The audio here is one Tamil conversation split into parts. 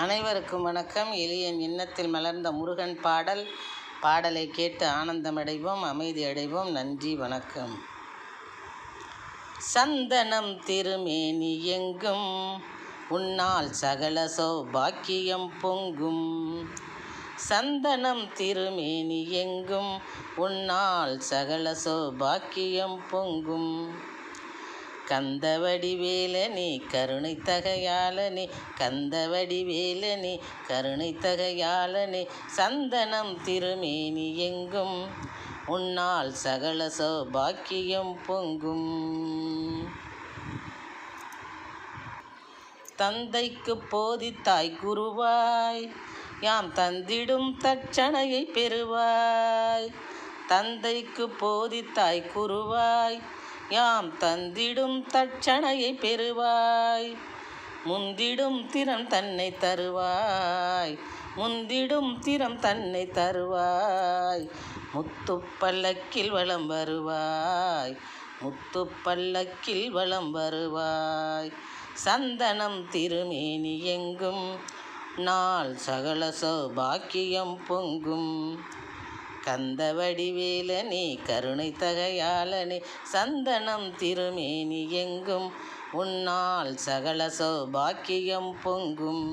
அனைவருக்கும் வணக்கம். எளியன் எண்ணத்தில் மலர்ந்த முருகன் பாடலை கேட்டு ஆனந்தமடைவோம், அமைதி அடைவோம். நன்றி, வணக்கம். சந்தனம் திருமேனி எங்கும் உன்னால் சகல சௌபாக்கியம் பொங்கும். சந்தனம் திருமேனி எங்கும் உன்னால் சகல சௌபாக்கியம் பொங்கும். கந்தவடி வேலனே கருணை தகையாளனே, கந்தவடி வேலனே கருணை தகையாளனே, சந்தனம் திருமேனி எங்கும் உன்னால் சகல சௌபாக்கியம் பொங்கும். தந்தைக்கு போதித்தாய் குருவாய், யாம் தந்திடும் தட்சணையை பெறுவாய். தந்தைக்கு போதித்தாய் குருவாய், யாம் தந்திடும் தட்சணையை பெறுவாய். முந்திடும் திறம் தன்னை தருவாய், முந்திடும் திறம் தன்னை தருவாய். முத்துப்பல்லக்கில் வலம் வருவாய், முத்துப்பல்லக்கில் வலம் வருவாய். சந்தனம் திருமேனி எங்கும் நாள் சகல சௌபாக்கியம் பொங்கும். கந்தவடி வேலனே கருணை தகையாளனே, சந்தனம் திருமேனி எங்கும் உன்னால் சகல சௌபாக்கியம் பொங்கும்.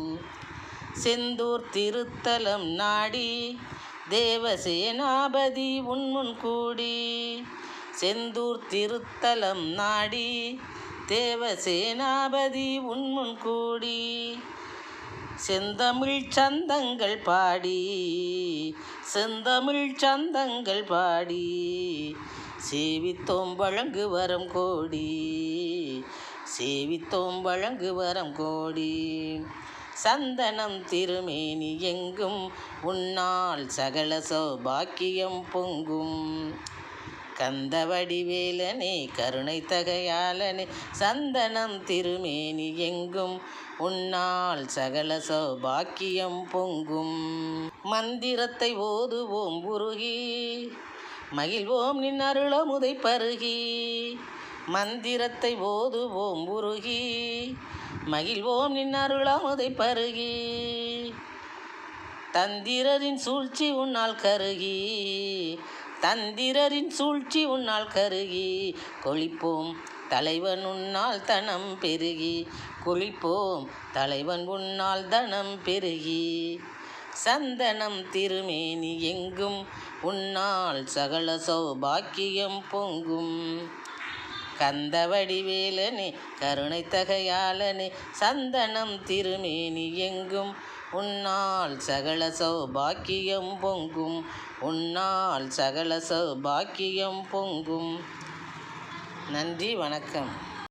செந்தூர் திருத்தலம் நாடி தேவசேனாபதி உன்முன் கூடி. செந்தூர் திருத்தலம் நாடி தேவசேனாபதி உன்முன் கூடி. செந்தமிழ் சந்தங்கள் பாடி, செந்தமிழ் சந்தங்கள் பாடி, சேவித்தோம் வழங்கு வரம் கோடி, சேவித்தோம் வழங்கு வரம் கோடி. சந்தனம் திருமேனி எங்கும் உன்னால் சகல சௌபாக்கியம் பொங்கும். கந்தவடி வேலனே கருணை தகையாளனே, சந்தனம் திருமேனி எங்கும் உன்னால் சகல சௌபாக்கியம் பொங்கும். மந்திரத்தை ஓதுவோம் உருகி, மகிழ்வோம் நின் அருளமுதை பருகி. மந்திரத்தை ஓதுவோம் உருகி, மகிழ்வோம் நின் அருளமுதை பருகி. தந்திரரின் சூழ்ச்சி உன்னால் கருகி, தந்திரரின் சூழ்ச்சி உன்னால் கருகி. கொளிப்போம் தலைவன் உன்னால் தனம் பெருகி, கொளிப்போம் தலைவன் உன்னால் தனம் பெருகி. சந்தனம் திருமேனி எங்கும் உன்னால் சகல சௌபாக்கியம் பொங்கும். கந்தவடி வேலனே கருணை தகையாளனே, சந்தனம் திருமேனி எங்கும் உன்னால் சகல சௌபாக்கியம் பொங்கும், உன்னால் சகல சௌபாக்கியம் பொங்கும். நன்றி, வணக்கம்.